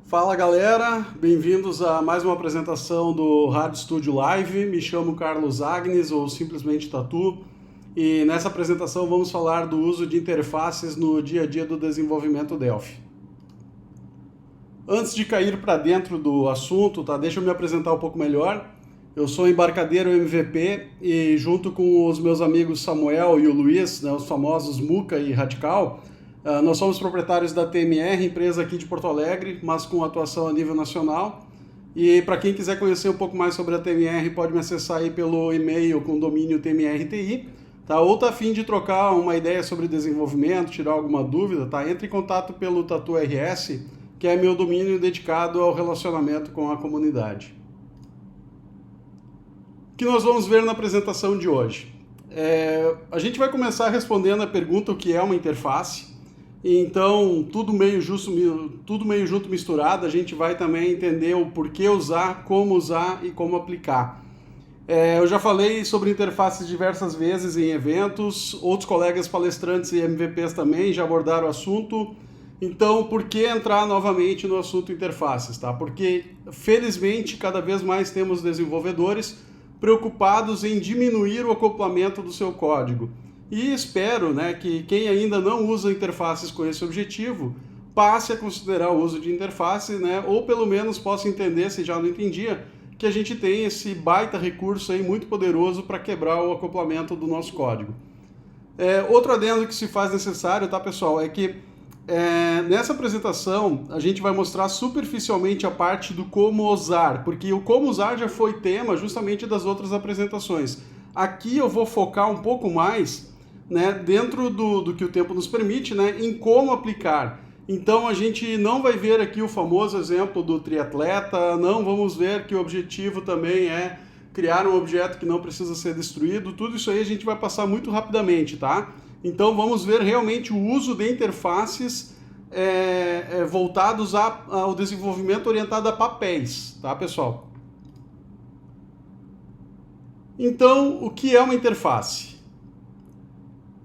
Fala galera, bem-vindos a mais uma apresentação do Hard Studio Live. Me chamo Carlos Agnes ou simplesmente Tatu e nessa apresentação vamos falar do uso de interfaces no dia a dia do desenvolvimento Delphi. Antes de cair para dentro do assunto, tá? Deixa eu me apresentar um pouco melhor. Eu sou embarcadeiro MVP e junto com os meus amigos Samuel e o Luiz, né, os famosos Muca e Radical, nós somos proprietários da TMR, empresa aqui de Porto Alegre, mas com atuação a nível nacional. E para quem quiser conhecer um pouco mais sobre a TMR, pode me acessar aí pelo e-mail com domínio TMRTI, tá? Ou tá a fim de trocar uma ideia sobre desenvolvimento, tirar alguma dúvida, tá? Entre em contato pelo Tatu RS, que é meu domínio dedicado ao relacionamento com a comunidade. O que nós vamos ver na apresentação de hoje? A gente vai começar respondendo a pergunta o que é uma interface. Então, tudo meio junto misturado, a gente vai também entender o porquê usar, como usar e como aplicar. Eu já falei sobre interfaces diversas vezes em eventos, outros colegas palestrantes e MVPs também já abordaram o assunto. Então, por que entrar novamente no assunto interfaces? Tá? Porque, felizmente, cada vez mais temos desenvolvedores preocupados em diminuir o acoplamento do seu código. E espero, né, que quem ainda não usa interfaces com esse objetivo passe a considerar o uso de interface, né, ou pelo menos possa entender, se já não entendia, que a gente tem esse baita recurso aí muito poderoso para quebrar o acoplamento do nosso código. Outro adendo que se faz necessário, tá, pessoal, é que nessa apresentação a gente vai mostrar superficialmente a parte do como usar, porque o como usar já foi tema justamente das outras apresentações. Aqui eu vou focar um pouco mais, né, dentro do que o tempo nos permite, né, em como aplicar. Então a gente não vai ver aqui o famoso exemplo do triatleta, não vamos ver que o objetivo também é criar um objeto que não precisa ser destruído, tudo isso aí a gente vai passar muito rapidamente, tá? Então vamos ver realmente o uso de interfaces voltados ao desenvolvimento orientado a papéis, tá, pessoal? Então, o que é uma interface?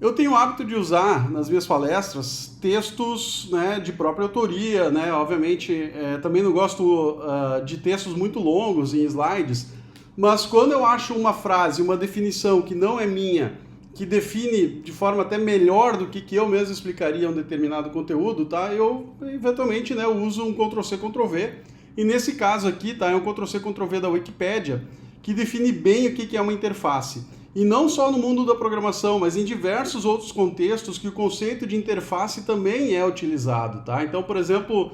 Eu tenho o hábito de usar nas minhas palestras textos, né, de própria autoria, né? Obviamente, também não gosto de textos muito longos em slides, mas quando eu acho uma frase, uma definição que não é minha, que define de forma até melhor do que eu mesmo explicaria um determinado conteúdo, tá? Eu eventualmente, né, uso um Ctrl+C, Ctrl+V, e nesse caso aqui, tá, é um Ctrl+C, Ctrl+V da Wikipédia, que define bem o que é uma interface. E não só no mundo da programação, mas em diversos outros contextos que o conceito de interface também é utilizado, tá? Então, por exemplo,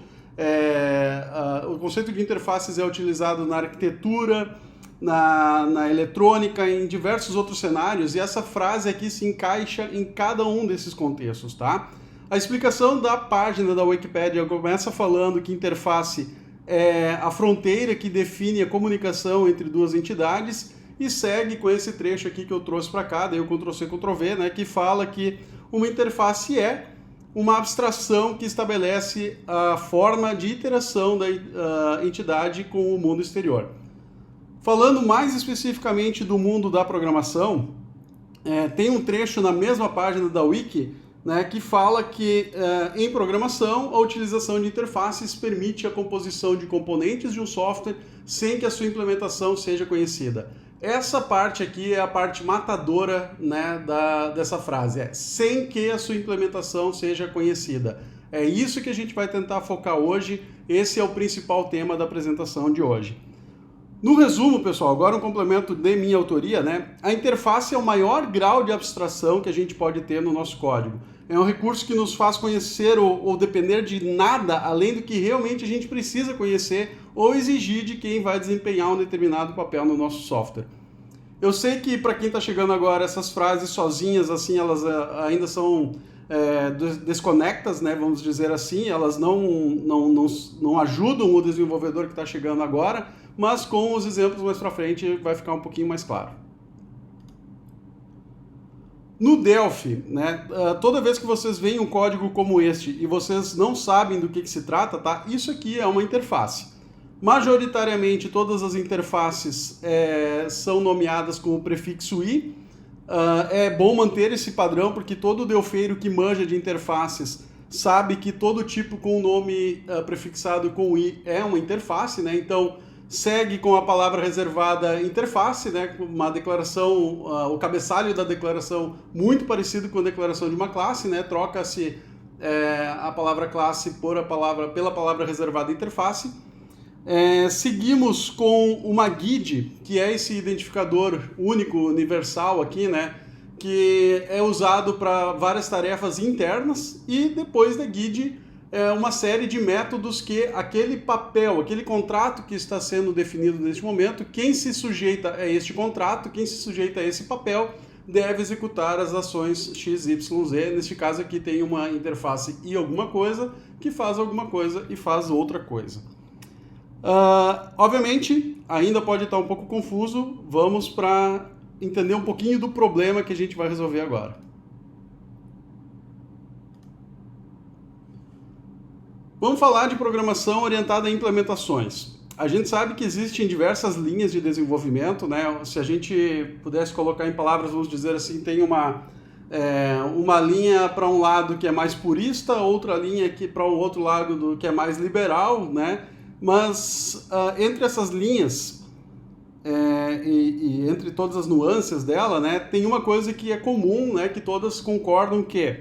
o conceito de interfaces é utilizado na arquitetura, na eletrônica, em diversos outros cenários, e essa frase aqui se encaixa em cada um desses contextos, tá? A explicação da página da Wikipédia começa falando que interface é a fronteira que define a comunicação entre duas entidades e segue com esse trecho aqui que eu trouxe para cá, daí o Ctrl+C, Ctrl+V, né, que fala que uma interface é uma abstração que estabelece a forma de interação da entidade com o mundo exterior. Falando mais especificamente do mundo da programação, tem um trecho na mesma página da Wiki, né, que fala que em programação a utilização de interfaces permite a composição de componentes de um software sem que a sua implementação seja conhecida. Essa parte aqui é a parte matadora, né, dessa frase, sem que a sua implementação seja conhecida. É isso que a gente vai tentar focar hoje, esse é o principal tema da apresentação de hoje. No resumo, pessoal, agora um complemento de minha autoria, né? A interface é o maior grau de abstração que a gente pode ter no nosso código. É um recurso que nos faz conhecer ou depender de nada além do que realmente a gente precisa conhecer ou exigir de quem vai desempenhar um determinado papel no nosso software. Eu sei que para quem está chegando agora, essas frases sozinhas, assim, elas ainda são desconectas, né? Vamos dizer assim, elas não ajudam o desenvolvedor que está chegando agora, mas com os exemplos mais para frente vai ficar um pouquinho mais claro. No Delphi, né, toda vez que vocês veem um código como este e vocês não sabem do que se trata, tá? Isso aqui é uma interface. Majoritariamente todas as interfaces são nomeadas com o prefixo i. É bom manter esse padrão porque todo delfeiro que manja de interfaces sabe que todo tipo com nome prefixado com i é uma interface, né? Então, segue com a palavra reservada interface, né? Uma declaração, o cabeçalho da declaração muito parecido com a declaração de uma classe, né? Troca-se a palavra classe pela palavra reservada interface. Seguimos com uma GUID, que é esse identificador único, universal aqui, né? Que é usado para várias tarefas internas, e depois da GUID uma série de métodos que aquele papel, aquele contrato que está sendo definido neste momento, quem se sujeita a este contrato, quem se sujeita a esse papel, deve executar as ações x, y, z. Neste caso aqui tem uma interface e alguma coisa, que faz alguma coisa e faz outra coisa. Obviamente, ainda pode estar um pouco confuso, vamos para entender um pouquinho do problema que a gente vai resolver agora. Vamos falar de programação orientada a implementações. A gente sabe que existem diversas linhas de desenvolvimento, né? Se a gente pudesse colocar em palavras, vamos dizer assim, tem uma linha para um lado que é mais purista, outra linha para um outro lado que é mais liberal, né? Mas entre essas linhas e entre todas as nuances dela, né, tem uma coisa que é comum, né, que todas concordam que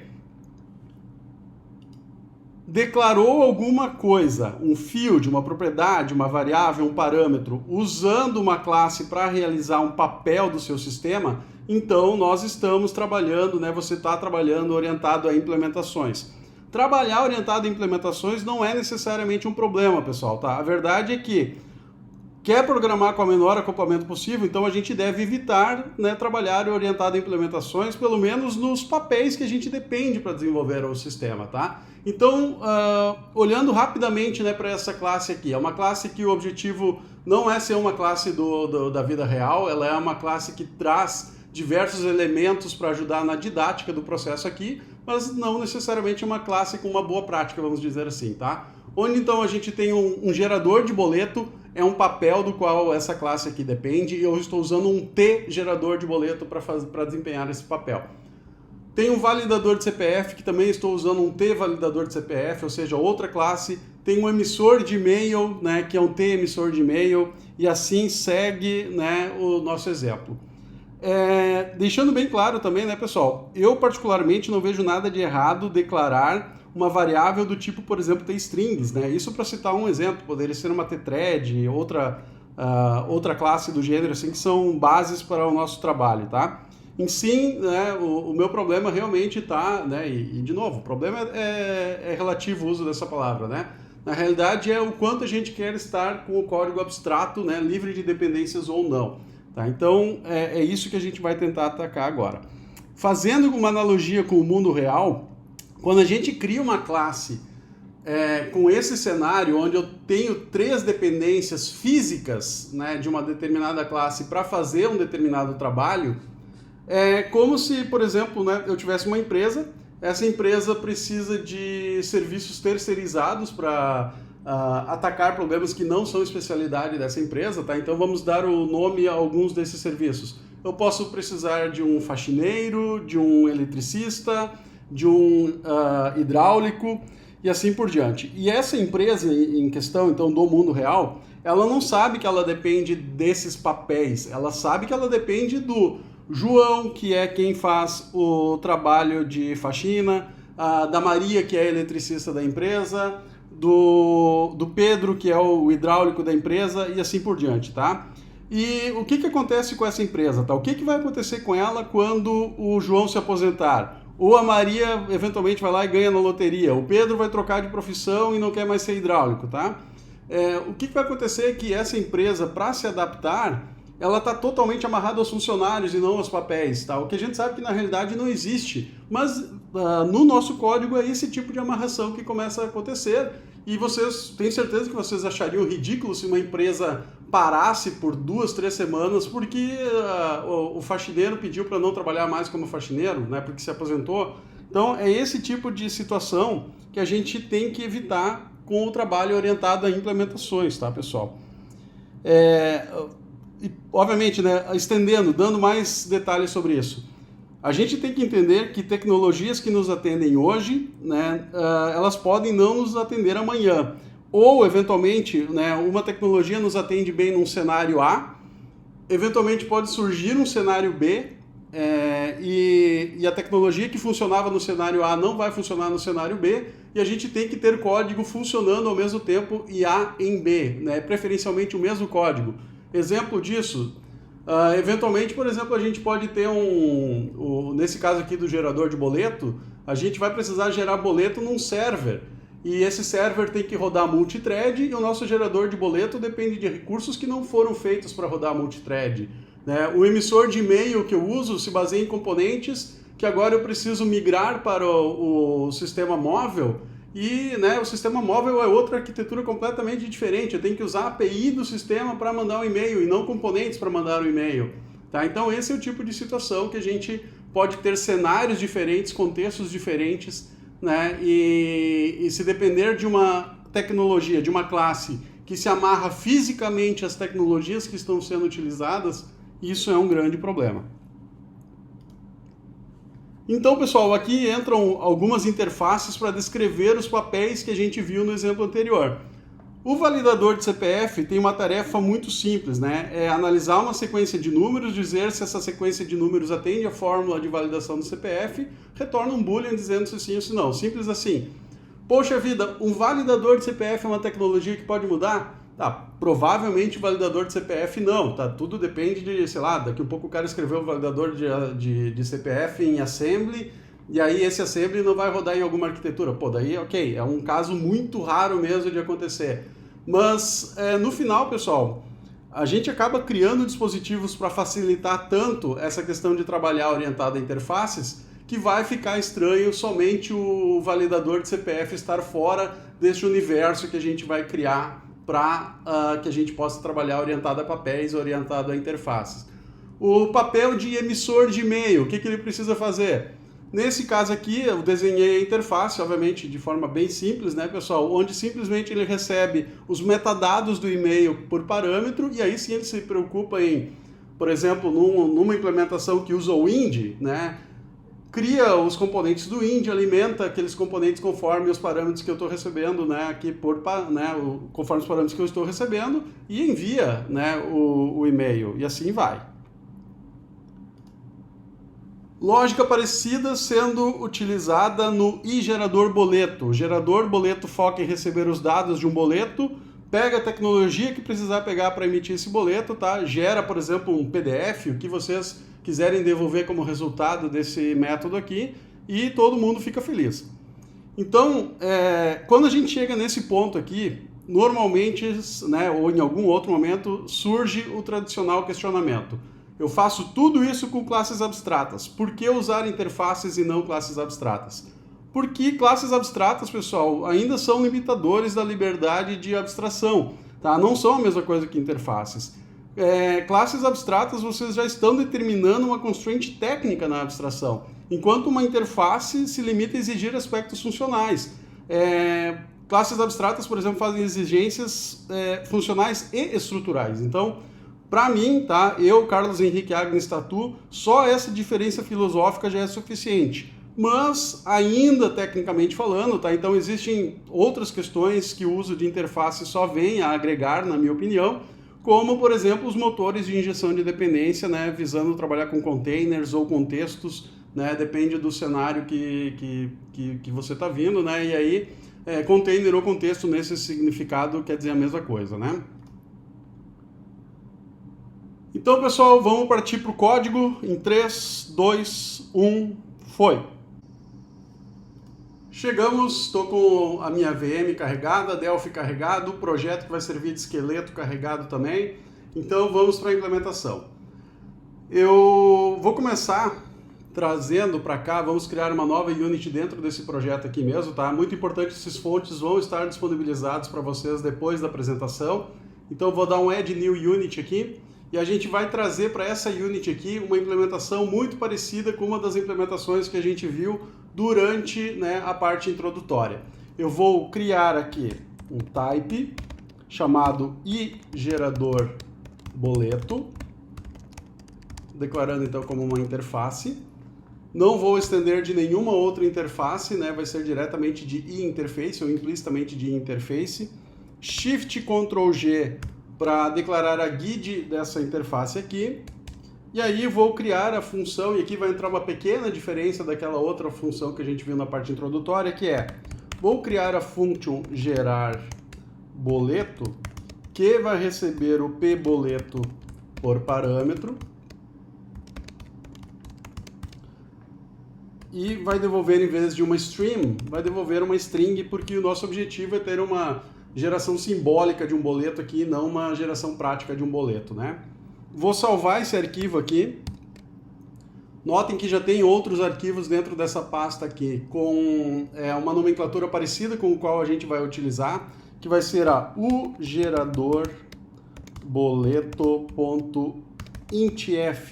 declarou alguma coisa, um field, uma propriedade, uma variável, um parâmetro, usando uma classe para realizar um papel do seu sistema, então nós estamos trabalhando, né, você está trabalhando orientado a implementações. Trabalhar orientado a implementações não é necessariamente um problema, pessoal, tá? A verdade é que quer programar com o menor acoplamento possível, então a gente deve evitar, né, trabalhar orientado a implementações, pelo menos nos papéis que a gente depende para desenvolver o sistema, tá? Então, olhando rapidamente, né, para essa classe aqui, é uma classe que o objetivo não é ser uma classe da vida real, ela é uma classe que traz diversos elementos para ajudar na didática do processo aqui, mas não necessariamente uma classe com uma boa prática, vamos dizer assim, tá? Onde então a gente tem um gerador de boleto, é um papel do qual essa classe aqui depende, e eu estou usando um T gerador de boleto para desempenhar esse papel. Tem um validador de CPF, que também estou usando um T validador de CPF, ou seja, outra classe. Tem um emissor de e-mail, né, que é um T emissor de e-mail, e assim segue, né, o nosso exemplo. Deixando bem claro também, né, pessoal, eu particularmente não vejo nada de errado declarar uma variável do tipo, por exemplo, tstrings, né? Isso para citar um exemplo, poderia ser uma tthread, outra classe do gênero, assim, que são bases para o nosso trabalho, tá? Em si, né, o meu problema realmente está, né, e de novo, o problema é relativo ao uso dessa palavra, né? Na realidade é o quanto a gente quer estar com o código abstrato, né, livre de dependências ou não. Tá? Então é isso que a gente vai tentar atacar agora. Fazendo uma analogia com o mundo real, quando a gente cria uma classe com esse cenário, onde eu tenho 3 dependências físicas, né, de uma determinada classe para fazer um determinado trabalho, é como se, por exemplo, né, eu tivesse uma empresa, essa empresa precisa de serviços terceirizados para atacar problemas que não são especialidade dessa empresa, tá? Então vamos dar o nome a alguns desses serviços. Eu posso precisar de um faxineiro, de um eletricista, de um hidráulico e assim por diante. E essa empresa em questão, então, do mundo real, ela não sabe que ela depende desses papéis, ela sabe que ela depende do João, que é quem faz o trabalho de faxina, da Maria, que é a eletricista da empresa, do Pedro, que é o hidráulico da empresa, e assim por diante, tá? E o que acontece com essa empresa, tá? O que vai acontecer com ela quando o João se aposentar? Ou a Maria eventualmente vai lá e ganha na loteria, o Pedro vai trocar de profissão e não quer mais ser hidráulico, tá? O que vai acontecer é que essa empresa, para se adaptar, ela está totalmente amarrada aos funcionários e não aos papéis, tá? O que a gente sabe que na realidade não existe, mas no nosso código é esse tipo de amarração que começa a acontecer, e vocês, tenho certeza que vocês achariam ridículo se uma empresa parasse por 2, 3 semanas porque o faxineiro pediu para não trabalhar mais como faxineiro, né, porque se aposentou. Então é esse tipo de situação que a gente tem que evitar com o trabalho orientado a implementações, tá, pessoal? E, obviamente, né, estendendo, dando mais detalhes sobre isso. A gente tem que entender que tecnologias que nos atendem hoje, né, elas podem não nos atender amanhã. Ou, eventualmente, né, uma tecnologia nos atende bem num cenário A, eventualmente pode surgir um cenário B, e a tecnologia que funcionava no cenário A não vai funcionar no cenário B, e a gente tem que ter código funcionando ao mesmo tempo em A e em B, né, preferencialmente o mesmo código. Exemplo disso, eventualmente, por exemplo, a gente pode ter nesse caso aqui do gerador de boleto, a gente vai precisar gerar boleto num server. E esse server tem que rodar multithread e o nosso gerador de boleto depende de recursos que não foram feitos para rodar multithread. Né? O emissor de e-mail que eu uso se baseia em componentes que agora eu preciso migrar para o sistema móvel. E, né, o sistema móvel é outra arquitetura completamente diferente. Eu tenho que usar a API do sistema para mandar um e-mail e não componentes para mandar um e-mail. Tá? Então esse é o tipo de situação que a gente pode ter cenários diferentes, contextos diferentes, né? E se depender de uma tecnologia, de uma classe que se amarra fisicamente às tecnologias que estão sendo utilizadas, isso é um grande problema. Então, pessoal, aqui entram algumas interfaces para descrever os papéis que a gente viu no exemplo anterior. O validador de CPF tem uma tarefa muito simples, né? É analisar uma sequência de números, dizer se essa sequência de números atende à fórmula de validação do CPF, retorna um boolean dizendo se sim ou se não. Simples assim. Poxa vida, um validador de CPF é uma tecnologia que pode mudar? Tá, provavelmente o validador de CPF não, tá? Tudo depende de, sei lá, daqui a pouco o cara escreveu o validador de CPF em assembly, e aí esse assembly não vai rodar em alguma arquitetura. Pô, daí ok, é um caso muito raro mesmo de acontecer. Mas no final, pessoal, a gente acaba criando dispositivos para facilitar tanto essa questão de trabalhar orientado a interfaces, que vai ficar estranho somente o validador de CPF estar fora deste universo que a gente vai criar para que a gente possa trabalhar orientado a papéis, orientado a interfaces. O papel de emissor de e-mail, o que ele precisa fazer? Nesse caso aqui, eu desenhei a interface, obviamente de forma bem simples, né, pessoal? Onde simplesmente ele recebe os metadados do e-mail por parâmetro, e aí sim ele se preocupa em, por exemplo, numa implementação que usa o IND, né? Cria os componentes do IND, alimenta aqueles componentes conforme os parâmetros que eu estou recebendo, né, aqui conforme os parâmetros que eu estou recebendo, e envia, né, o e-mail, e assim vai. Lógica parecida sendo utilizada no iGerador Boleto. O gerador boleto foca em receber os dados de um boleto, pega a tecnologia que precisar pegar para emitir esse boleto, tá? Gera, por exemplo, um PDF, o que vocês quiserem devolver como resultado desse método aqui, e todo mundo fica feliz. Então, quando a gente chega nesse ponto aqui, normalmente, né, ou em algum outro momento, surge o tradicional questionamento. Eu faço tudo isso com classes abstratas. Por que usar interfaces e não classes abstratas? Porque classes abstratas, pessoal, ainda são limitadores da liberdade de abstração. Tá? Não são a mesma coisa que interfaces. Classes abstratas, vocês já estão determinando uma constraint técnica na abstração, enquanto uma interface se limita a exigir aspectos funcionais. Classes abstratas, por exemplo, fazem exigências funcionais e estruturais. Então, para mim, tá, eu, Carlos Henrique Agnes Tatu, só essa diferença filosófica já é suficiente. Mas, ainda tecnicamente falando, tá, então existem outras questões que o uso de interface só vem a agregar, na minha opinião, como, por exemplo, os motores de injeção de dependência, né, visando trabalhar com containers ou contextos, né, depende do cenário que você está vindo, né, e aí container ou contexto nesse significado quer dizer a mesma coisa, né. Então, pessoal, vamos partir para o código em 3, 2, 1, foi! Chegamos, estou com a minha VM carregada, Delphi carregado, o projeto que vai servir de esqueleto carregado também. Então vamos para a implementação. Eu vou começar trazendo para cá, vamos criar uma nova unit dentro desse projeto aqui mesmo, tá? Muito importante, esses fontes vão estar disponibilizados para vocês depois da apresentação. Então vou dar um add new unit aqui e a gente vai trazer para essa unit aqui uma implementação muito parecida com uma das implementações que a gente viu durante, né, a parte introdutória. Eu vou criar aqui um type chamado iGerador boleto, declarando então como uma interface. Não vou estender de nenhuma outra interface, né? Vai ser diretamente de interface ou implicitamente de interface. Shift Ctrl G para declarar a guide dessa interface aqui. E aí vou criar a função, e aqui vai entrar uma pequena diferença daquela outra função que a gente viu na parte introdutória, que é, vou criar a function gerar boleto, que vai receber o pboleto por parâmetro, e vai devolver, em vez de uma stream, vai devolver uma string, porque o nosso objetivo é ter uma geração simbólica de um boleto aqui, não uma geração prática de um boleto, né? Vou salvar esse arquivo aqui. Notem que já tem outros arquivos dentro dessa pasta aqui, com uma nomenclatura parecida com o qual a gente vai utilizar, que vai ser a ugerador boleto.intf,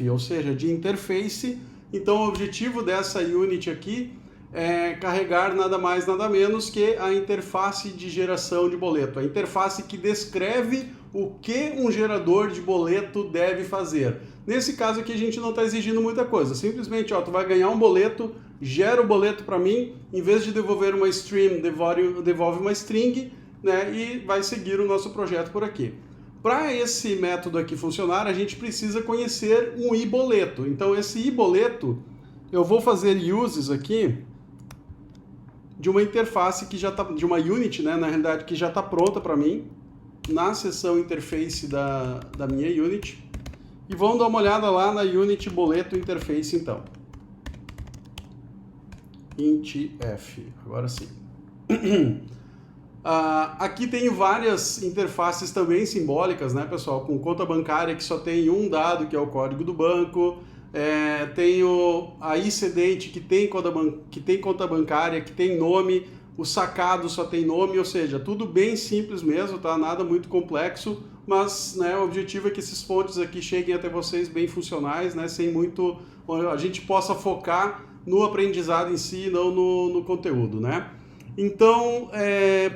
ou seja, de interface. Então o objetivo dessa unit aqui é carregar nada mais nada menos que a interface de geração de boleto, a interface que descreve o que um gerador de boleto deve fazer. Nesse caso aqui a gente não está exigindo muita coisa, simplesmente tu vai ganhar um boleto, gera o boleto para mim, em vez de devolver uma stream, devolve uma string, né, e vai seguir o nosso projeto por aqui. Para esse método aqui funcionar, a gente precisa conhecer um iboleto. Então esse iboleto, eu vou fazer uses aqui de uma interface que já está, de uma unit, né, na realidade, que já está pronta para mim, na seção interface da minha unit. E vamos dar uma olhada lá na unit boleto interface então. Intf, agora sim. Aqui tem várias interfaces também simbólicas, né, pessoal? Com conta bancária que só tem um dado, que é o código do banco. Tenho a excedente que tem conta bancária, que tem nome. O sacado só tem nome, ou seja, tudo bem simples mesmo, tá? Nada muito complexo, mas, né, o objetivo é que esses fontes aqui cheguem até vocês bem funcionais, né, sem muito... a gente possa focar no aprendizado em si, não no conteúdo, né? Então,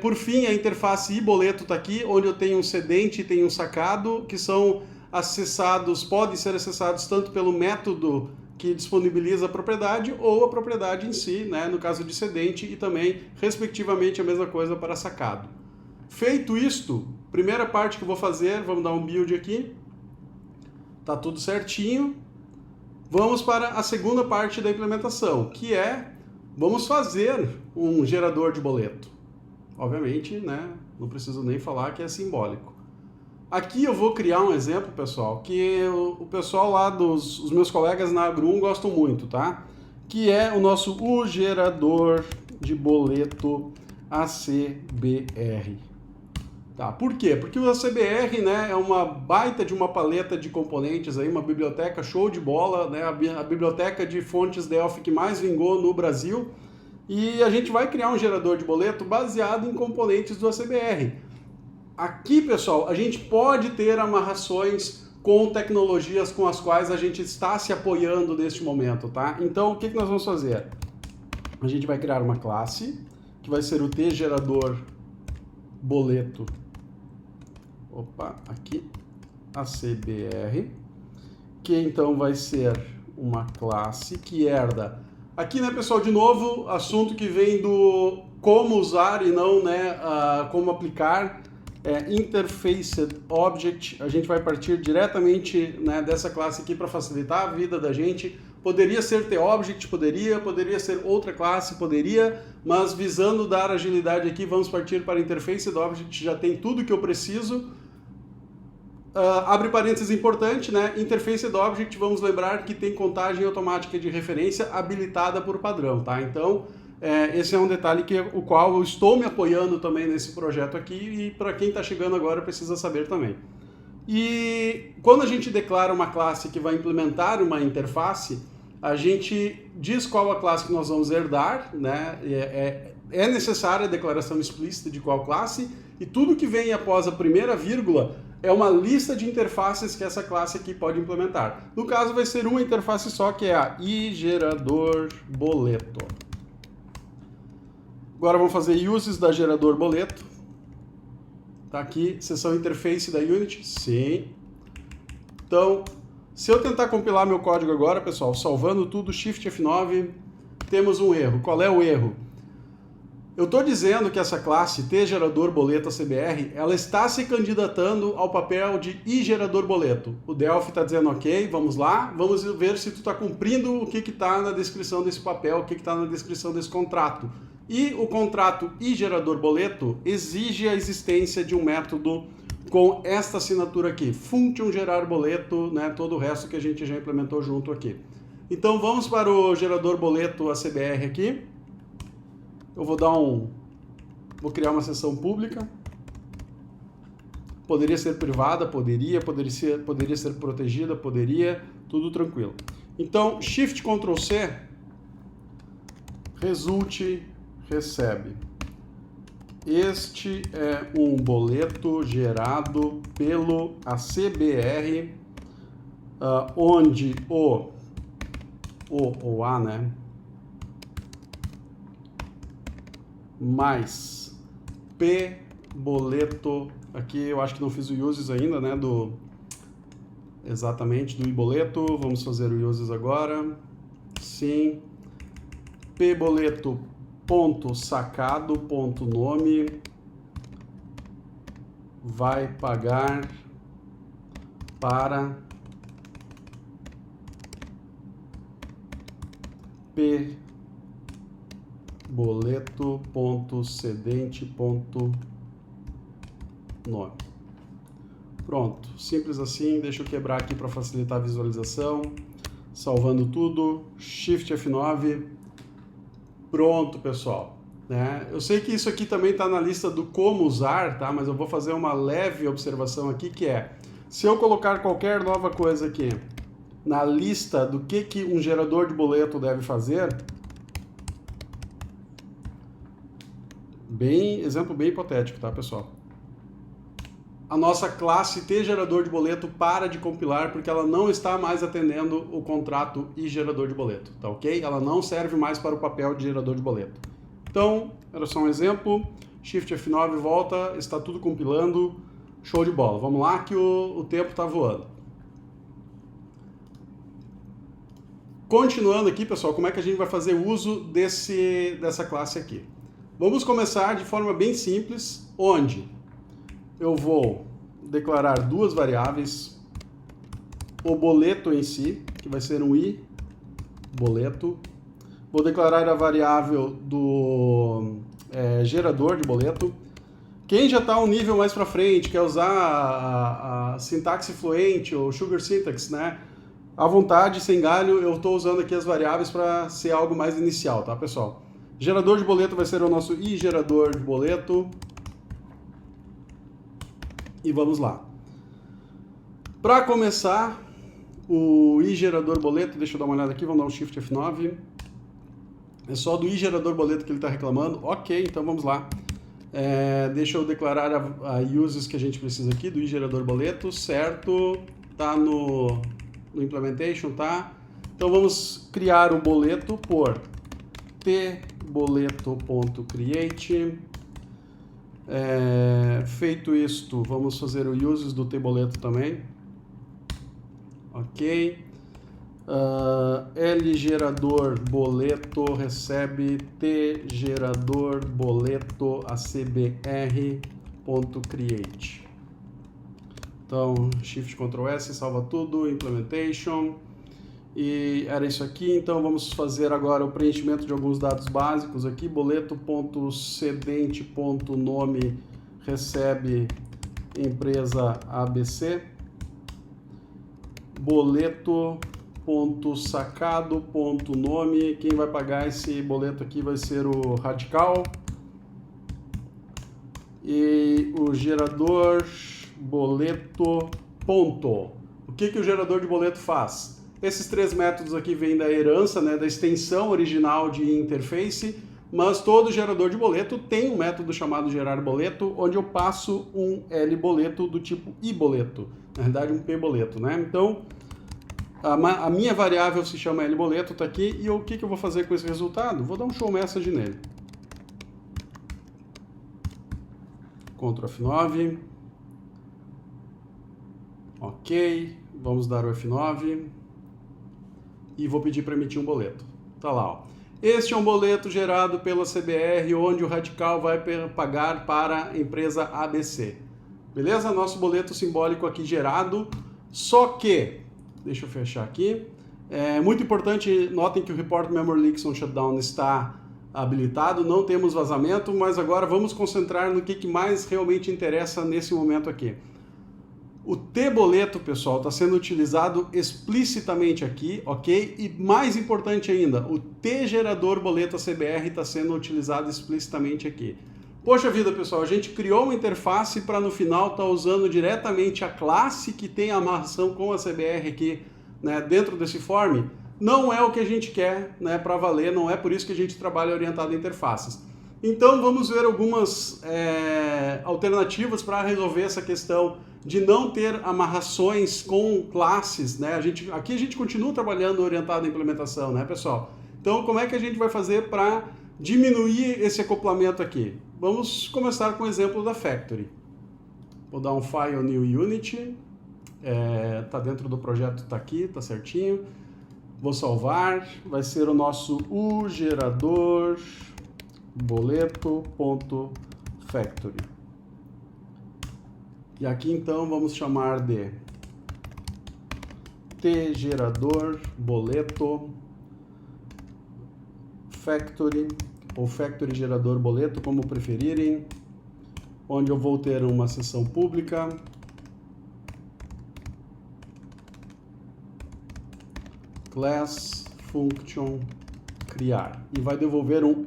por fim, a interface iboleto está aqui, onde eu tenho um cedente e tenho um sacado, que são acessados, podem ser acessados tanto pelo método que disponibiliza a propriedade ou a propriedade em si, né, no caso de cedente, e também, respectivamente, a mesma coisa para sacado. Feito isto, primeira parte que eu vou fazer, vamos dar um build aqui, tá tudo certinho. Vamos para a segunda parte da implementação, que é, vamos fazer um gerador de boleto. Obviamente, né, não preciso nem falar que é simbólico. Aqui eu vou criar um exemplo, pessoal, que o pessoal lá os meus colegas na Agrum gostam muito, tá? Que é o nosso gerador de boleto ACBR. Tá? Por quê? Porque o ACBR, né, é uma baita de uma paleta de componentes, aí, uma biblioteca show de bola, né, a biblioteca de fontes Delphi que mais vingou no Brasil, e a gente vai criar um gerador de boleto baseado em componentes do ACBR. Aqui, pessoal, a gente pode ter amarrações com tecnologias com as quais a gente está se apoiando neste momento, tá? Então, o que nós vamos fazer? A gente vai criar uma classe, que vai ser o tgerador boleto. Opa, aqui, ACBR, que então vai ser uma classe que herda. Aqui, né, pessoal, de novo, assunto que vem do como usar e não, né, como aplicar. Interfaced Object, a gente vai partir diretamente, né, dessa classe aqui para facilitar a vida da gente. Poderia ser TObject, poderia ser outra classe, poderia, mas visando dar agilidade aqui, vamos partir para Interfaced Object, já tem tudo que eu preciso. Abre parênteses importante, né? Interfaced Object, vamos lembrar que tem contagem automática de referência habilitada por padrão, tá? Então, esse é um detalhe o qual eu estou me apoiando também nesse projeto aqui, e para quem está chegando agora precisa saber também. E quando a gente declara uma classe que vai implementar uma interface, a gente diz qual a classe que nós vamos herdar, né? É necessária a declaração explícita de qual classe, e tudo que vem após a primeira vírgula é uma lista de interfaces que essa classe aqui pode implementar. No caso vai ser uma interface só, que é a iGerador boleto. Agora vamos fazer uses da gerador boleto. Tá aqui, seção interface da Unity. Sim. Então, Se eu tentar compilar meu código agora, pessoal, salvando tudo, Shift F9, temos um erro. Qual é o erro? Eu estou dizendo que essa classe tGeradorBoleto.cbr, ela está se candidatando ao papel de iGeradorBoleto. O Delphi está dizendo ok, vamos lá, vamos ver se tu está cumprindo o que está na descrição desse papel, o que está na descrição desse contrato. E o contrato iGeradorBoleto exige a existência de um método com esta assinatura aqui, function gerar boleto, né, todo o resto que a gente já implementou junto aqui. Então vamos para o gerador boleto ACBR aqui. Eu vou criar uma sessão pública. Poderia ser privada, poderia ser protegida, poderia, tudo tranquilo. Então, Shift Ctrl C, result, recebe. Este é um boleto gerado pelo ACBR, onde o A, né? Mais P boleto, aqui eu acho que não fiz o uses ainda, né, exatamente do iBoleto, vamos fazer o uses agora, sim, P boleto ponto sacado ponto nome vai pagar para P boleto.cedente.nome. Pronto, simples assim, deixa eu quebrar aqui para facilitar a visualização, salvando tudo, Shift F9, pronto pessoal. Né? Eu sei que isso aqui também está na lista do como usar, tá? Mas eu vou fazer uma leve observação aqui que é, se eu colocar qualquer nova coisa aqui na lista do que um gerador de boleto deve fazer, exemplo bem hipotético, tá, pessoal? A nossa classe tGerador de boleto para de compilar porque ela não está mais atendendo o contrato iGerador de boleto, tá ok? Ela não serve mais para o papel de gerador de boleto. Então, era só um exemplo. Shift F9 volta, está tudo compilando, show de bola. Vamos lá que o tempo está voando. Continuando aqui, pessoal, como é que a gente vai fazer uso dessa classe aqui? Vamos começar de forma bem simples, onde eu vou declarar duas variáveis, o boleto em si, que vai ser um i boleto. Vou declarar a variável do gerador de boleto. Quem já está um nível mais para frente, quer usar a sintaxe fluente ou sugar syntax, né? À vontade, sem galho, eu estou usando aqui as variáveis para ser algo mais inicial, tá, pessoal? Gerador de boleto vai ser o nosso iGerador de boleto. E vamos lá. Para começar, o iGerador boleto, deixa eu dar uma olhada aqui, vamos dar um Shift F9. É só do iGerador boleto que ele está reclamando. Ok, então vamos lá. Deixa eu declarar a uses que a gente precisa aqui do iGerador boleto, certo? Tá no implementation, tá? Então vamos criar o boleto por tboleto.create. Feito isto, vamos fazer o uses do tboleto também. Ok. lgerador boleto recebe tgerador boleto acbr.create. Então, Shift Ctrl S, salva tudo, implementation. E era isso aqui, então vamos fazer agora o preenchimento de alguns dados básicos aqui. Boleto.cedente.nome recebe empresa ABC. Boleto.sacado.nome, quem vai pagar esse boleto aqui vai ser o Radical. E o gerador boleto ponto. O que o gerador de boleto faz? Esses três métodos aqui vêm da herança, né, da extensão original de interface, mas todo gerador de boleto tem um método chamado gerar boleto, onde eu passo um lboleto do tipo iboleto, na verdade um pboleto, né? Então, a minha variável se chama lboleto, tá aqui, e o que eu vou fazer com esse resultado? Vou dar um show message nele. Ctrl F9. Ok, Vamos dar o F9 e vou pedir para emitir um boleto. Tá lá, ó. Este é um boleto gerado pela CBR, onde o Radical vai pagar para a empresa ABC. Beleza? Nosso boleto simbólico aqui gerado. Só que, deixa eu fechar aqui. É muito importante, notem que o Report Memory Leaks on Shutdown está habilitado, não temos vazamento, mas agora vamos concentrar no que mais realmente interessa nesse momento aqui. O T-boleto, pessoal, está sendo utilizado explicitamente aqui, ok? E mais importante ainda, o T-gerador boleto CBR está sendo utilizado explicitamente aqui. Poxa vida, pessoal, a gente criou uma interface para no final estar usando diretamente a classe que tem a amarração com a CBR aqui, né, dentro desse form. Não é o que a gente quer, né, para valer, não é por isso que a gente trabalha orientado a interfaces. Então vamos ver algumas alternativas para resolver essa questão de não ter amarrações com classes, né? Aqui a gente continua trabalhando orientado à implementação, né, pessoal? Então como é que a gente vai fazer para diminuir esse acoplamento aqui? Vamos começar com o exemplo da Factory. Vou dar um File New Unit, tá dentro do projeto, tá aqui, tá certinho. Vou salvar, vai ser o nosso gerador boleto.factory. E aqui então vamos chamar de tgerador boleto factory ou factory gerador boleto, como preferirem, onde eu vou ter uma seção pública, class function criar, e vai devolver um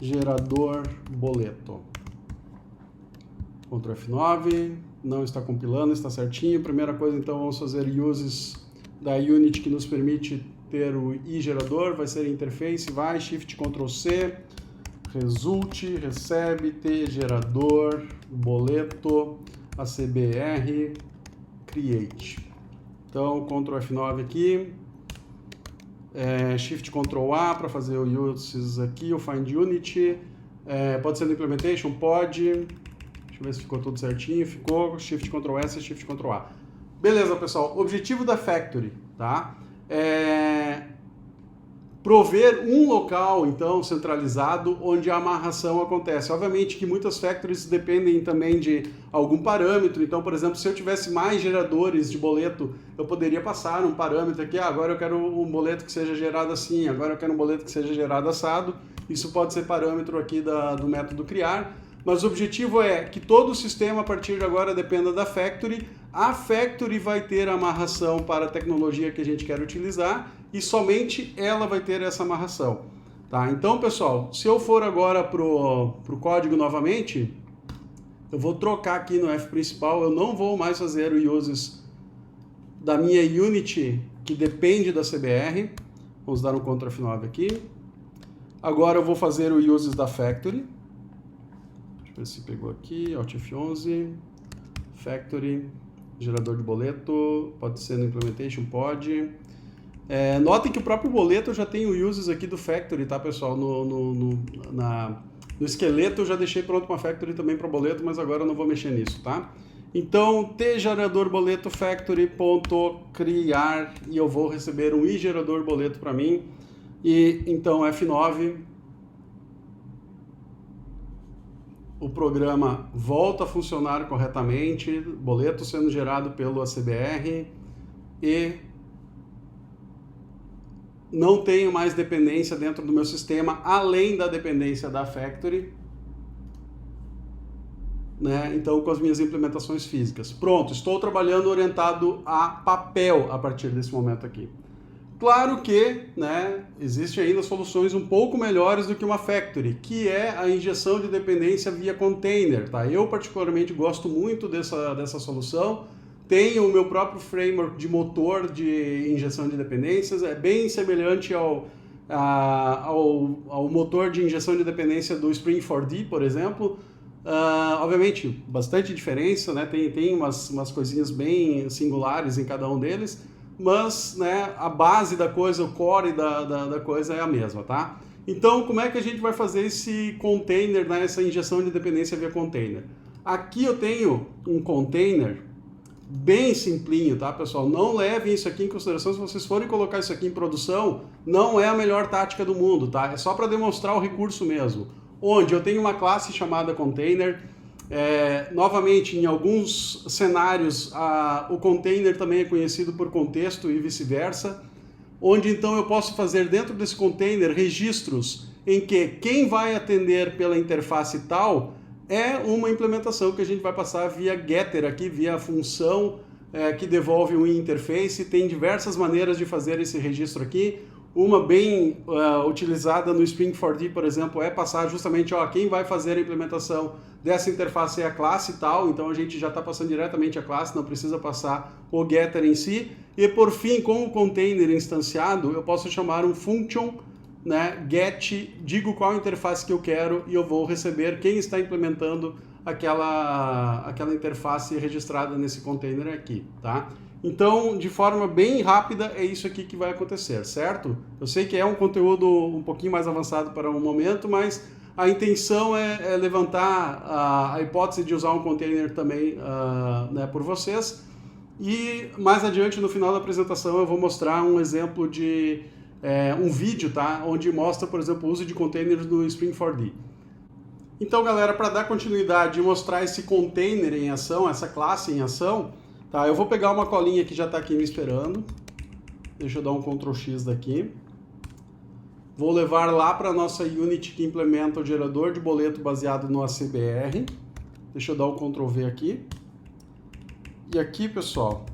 gerador boleto. Ctrl F9, não está compilando, está certinho. Primeira coisa, então, vamos fazer uses da unit que nos permite ter o gerador, vai ser interface, vai, Shift Ctrl C, result, recebe, tgerador, boleto, ACBR, create. Então, Ctrl F9 aqui, Shift Ctrl A para fazer o uses aqui, o find unit, pode ser no implementation, pode. Deixa eu ver se ficou tudo certinho. Ficou. Shift Ctrl S, Shift Ctrl A. Beleza, pessoal. Objetivo da Factory, tá? Prover um local, então, centralizado, onde a amarração acontece. Obviamente que muitas factories dependem também de algum parâmetro. Então, por exemplo, se eu tivesse mais geradores de boleto, eu poderia passar um parâmetro aqui. Agora eu quero um boleto que seja gerado assim, agora eu quero um boleto que seja gerado assado. Isso pode ser parâmetro aqui do método criar. Mas o objetivo é que todo o sistema, a partir de agora, dependa da Factory. A Factory vai ter a amarração para a tecnologia que a gente quer utilizar e somente ela vai ter essa amarração. Tá? Então, pessoal, se eu for agora para o código novamente, eu vou trocar aqui no F principal, eu não vou mais fazer o uses da minha unit que depende da CBR. Vamos dar um Ctrl F9 aqui. Agora eu vou fazer o uses da Factory. Ver se pegou aqui, Alt F11, Factory, gerador de boleto, pode ser no Implementation, pode. Notem que o próprio boleto já tem o uses aqui do Factory, tá, pessoal? No esqueleto eu já deixei pronto uma Factory também para boleto, mas agora eu não vou mexer nisso, tá? Então, tgerador boleto factory.criar e eu vou receber um gerador boleto para mim. E então F9. O programa volta a funcionar corretamente, boleto sendo gerado pelo ACBR e não tenho mais dependência dentro do meu sistema, além da dependência da Factory, né? Então, com as minhas implementações físicas. Pronto, estou trabalhando orientado a papel a partir desse momento aqui. Claro que, né, existem ainda soluções um pouco melhores do que uma Factory, que é a injeção de dependência via container. Tá? Eu particularmente gosto muito dessa solução. Tenho o meu próprio framework de motor de injeção de dependências, é bem semelhante ao motor de injeção de dependência do Spring 4D, por exemplo. Obviamente, bastante diferença, né? Tem umas coisinhas bem singulares em cada um deles, mas, né, a base da coisa, o core da coisa é a mesma, tá? Então, como é que a gente vai fazer esse container, né, essa injeção de dependência via container? Aqui eu tenho um container bem simplinho, tá, pessoal? Não levem isso aqui em consideração. Se vocês forem colocar isso aqui em produção, não é a melhor tática do mundo, tá? É só para demonstrar o recurso mesmo. Onde eu tenho uma classe chamada container. Novamente, em alguns cenários, o container também é conhecido por contexto e vice-versa. Onde então eu posso fazer dentro desse container registros em que quem vai atender pela interface tal é uma implementação que a gente vai passar via getter aqui, via a função que devolve o interface. Tem diversas maneiras de fazer esse registro aqui. Uma bem utilizada no Spring4D, por exemplo, é passar justamente, quem vai fazer a implementação dessa interface é a classe tal, então a gente já está passando diretamente a classe, não precisa passar o getter em si. E por fim, com o container instanciado, eu posso chamar um function, né, get, digo qual interface que eu quero e eu vou receber quem está implementando aquela interface registrada nesse container aqui, tá? Então, de forma bem rápida, é isso aqui que vai acontecer, certo? Eu sei que é um conteúdo um pouquinho mais avançado para o momento, mas a intenção é levantar a hipótese de usar um container também né, por vocês. E mais adiante, no final da apresentação, eu vou mostrar um exemplo de um vídeo, tá? Onde mostra, por exemplo, o uso de containers no Spring4D. Então, galera, para dar continuidade e mostrar esse container em ação, essa classe em ação, tá? Eu vou pegar uma colinha que já está aqui me esperando. Deixa eu dar um Ctrl X daqui. Vou levar lá para a nossa unit que implementa o gerador de boleto baseado no ACBR. Deixa eu dar um Ctrl V aqui. E aqui, pessoal,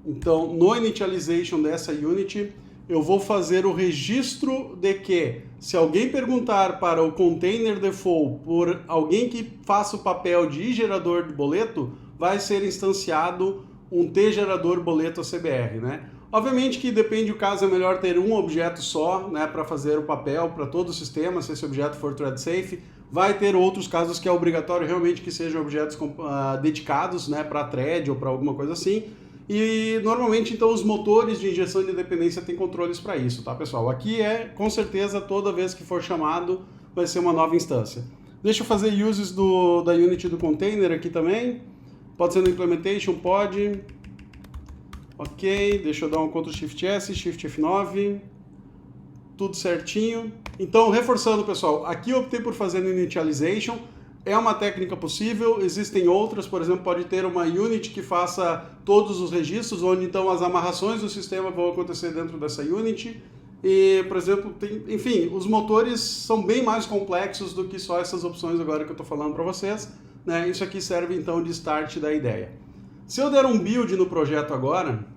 então, no initialization dessa unit, eu vou fazer o registro de que, se alguém perguntar para o container default por alguém que faça o papel de gerador de boleto, vai ser instanciado um tgerador boleto ACBR, né? Obviamente que depende do caso, é melhor ter um objeto só, né, para fazer o papel para todo o sistema, se esse objeto for thread safe. Vai ter outros casos que é obrigatório realmente que sejam objetos dedicados, né, para thread ou para alguma coisa assim. E normalmente então os motores de injeção de dependência têm controles para isso, tá, pessoal? Aqui com certeza toda vez que for chamado vai ser uma nova instância. Deixa eu fazer uses da unit do container aqui também. Pode ser no implementation, pode. Ok, deixa eu dar um Ctrl Shift S, Shift F9. Tudo certinho. Então, reforçando, pessoal, aqui eu optei por fazer no initialization. É uma técnica possível, existem outras, por exemplo, pode ter uma unit que faça todos os registros, onde então as amarrações do sistema vão acontecer dentro dessa unit. E, por exemplo, enfim, os motores são bem mais complexos do que só essas opções agora que eu estou falando para vocês, né? Isso aqui serve então de start da ideia. Se eu der um build no projeto agora,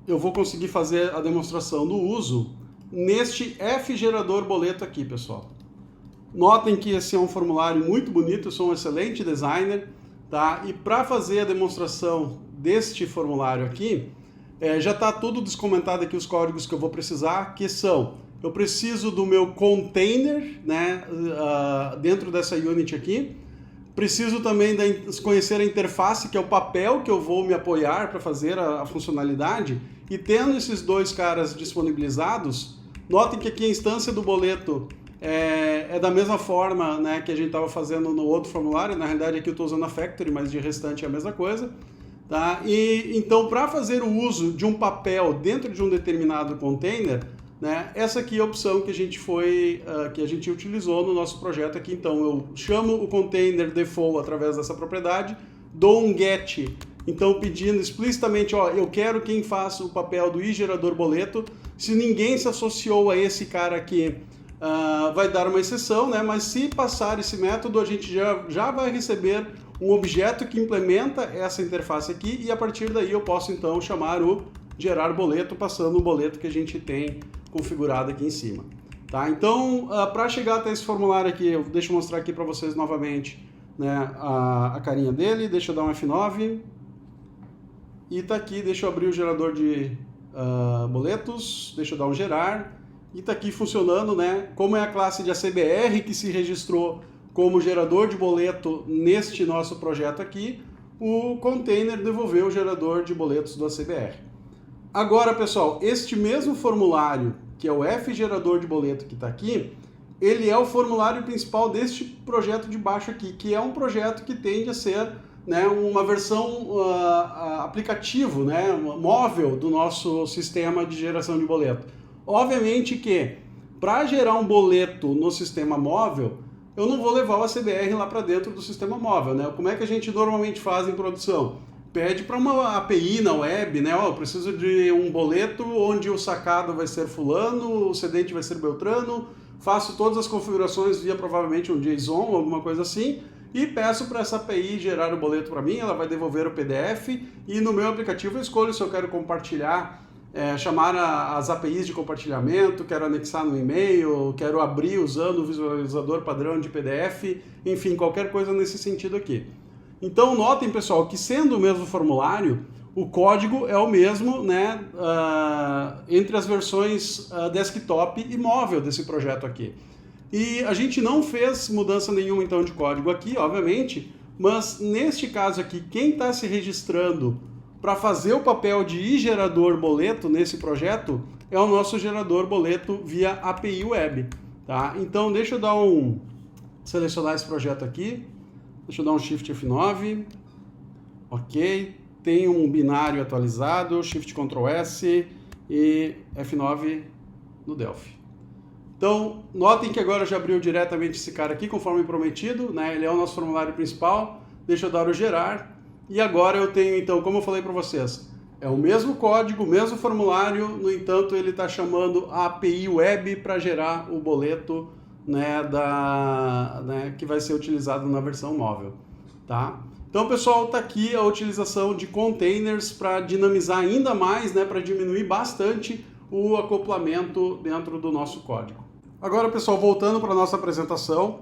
eu vou conseguir fazer a demonstração do uso neste fgerador boleto aqui, pessoal. Notem que esse é um formulário muito bonito, eu sou um excelente designer, tá? E para fazer a demonstração deste formulário aqui, já está tudo descomentado aqui os códigos que eu vou precisar, que são, eu preciso do meu container, né, dentro dessa unit aqui, preciso também conhecer a interface, que é o papel que eu vou me apoiar para fazer a funcionalidade, e tendo esses dois caras disponibilizados, notem que aqui a instância do boleto é da mesma forma, né, que a gente estava fazendo no outro formulário. Na realidade aqui eu estou usando a factory, mas de restante é a mesma coisa. Tá? E então, para fazer o uso de um papel dentro de um determinado container, né, essa aqui é a opção que a gente utilizou no nosso projeto aqui. Então eu chamo o container default através dessa propriedade, dou um get, então pedindo explicitamente, eu quero quem faça o papel do gerador boleto. Se ninguém se associou a esse cara aqui, vai dar uma exceção, né? Mas se passar esse método, a gente já vai receber um objeto que implementa essa interface aqui, e a partir daí eu posso então chamar o gerar boleto, passando o boleto que a gente tem configurado aqui em cima. Tá? Então, para chegar até esse formulário aqui, deixa eu mostrar aqui para vocês novamente, né, a carinha dele. Deixa eu dar um F9. E tá aqui, deixa eu abrir o gerador de boletos, deixa eu dar um gerar. E está aqui funcionando, né? Como é a classe de ACBR que se registrou como gerador de boleto neste nosso projeto aqui, o container devolveu o gerador de boletos do ACBR. Agora, pessoal, este mesmo formulário, que é o fgerador de boleto que está aqui, ele é o formulário principal deste projeto de baixo aqui, que é um projeto que tende a ser, né, uma versão aplicativo, né, móvel do nosso sistema de geração de boleto. Obviamente que para gerar um boleto no sistema móvel, eu não vou levar o ACBR lá para dentro do sistema móvel, né? Como é que a gente normalmente faz em produção? Pede para uma API na web, né? Eu preciso de um boleto onde o sacado vai ser fulano, o cedente vai ser beltrano, faço todas as configurações via provavelmente um JSON, alguma coisa assim, e peço para essa API gerar o boleto para mim, ela vai devolver o PDF, e no meu aplicativo eu escolho se eu quero compartilhar, chamar as APIs de compartilhamento, quero anexar no e-mail, quero abrir usando o visualizador padrão de PDF, enfim, qualquer coisa nesse sentido aqui. Então notem, pessoal, que sendo o mesmo formulário, o código é o mesmo, né, entre as versões desktop e móvel desse projeto aqui. E a gente não fez mudança nenhuma então de código aqui, obviamente, mas neste caso aqui, quem está se registrando para fazer o papel de gerador boleto nesse projeto é o nosso gerador boleto via API Web. Tá? Então deixa eu selecionar esse projeto aqui, deixa eu dar um Shift F9, ok, tem um binário atualizado, Shift Ctrl S e F9 no Delphi. Então, notem que agora já abriu diretamente esse cara aqui, conforme prometido, né? Ele é o nosso formulário principal, deixa eu dar o gerar, e agora eu tenho, então, como eu falei para vocês, é o mesmo código, o mesmo formulário, no entanto, ele está chamando a API Web para gerar o boleto, né, que vai ser utilizado na versão móvel, tá? Então, pessoal, está aqui a utilização de containers para dinamizar ainda mais, né, para diminuir bastante o acoplamento dentro do nosso código. Agora, pessoal, voltando para a nossa apresentação,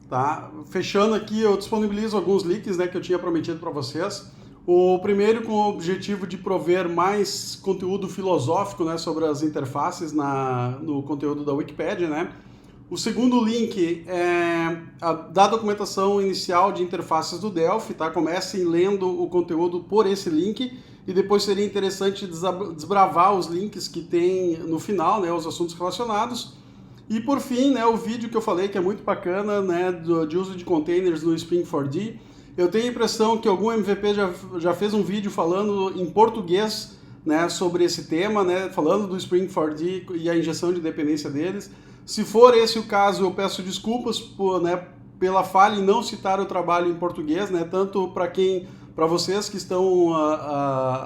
tá? Fechando aqui, eu disponibilizo alguns links, né, que eu tinha prometido para vocês. O primeiro com o objetivo de prover mais conteúdo filosófico, né, sobre as interfaces no conteúdo da Wikipedia, né? O segundo link é da documentação inicial de interfaces do Delphi, tá? Comecem lendo o conteúdo por esse link e depois seria interessante desbravar os links que tem no final, né, os assuntos relacionados. E por fim, né, o vídeo que eu falei que é muito bacana, né, de uso de containers no Spring4D. Eu tenho a impressão que algum MVP já fez um vídeo falando em português, né, sobre esse tema, né, falando do Spring4D e a injeção de dependência deles. Se for esse o caso, eu peço desculpas pela falha em não citar o trabalho em português, né, tanto para vocês que estão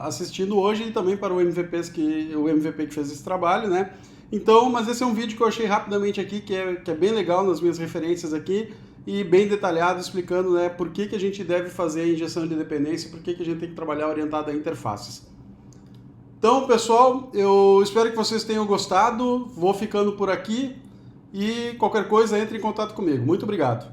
assistindo hoje e também para o MVP que fez esse trabalho, né. Então, mas esse é um vídeo que eu achei rapidamente aqui, que é bem legal nas minhas referências aqui, e bem detalhado, explicando, né, por que a gente deve fazer a injeção de dependência e por que a gente tem que trabalhar orientado a interfaces. Então, pessoal, eu espero que vocês tenham gostado, vou ficando por aqui, e qualquer coisa, entre em contato comigo. Muito obrigado!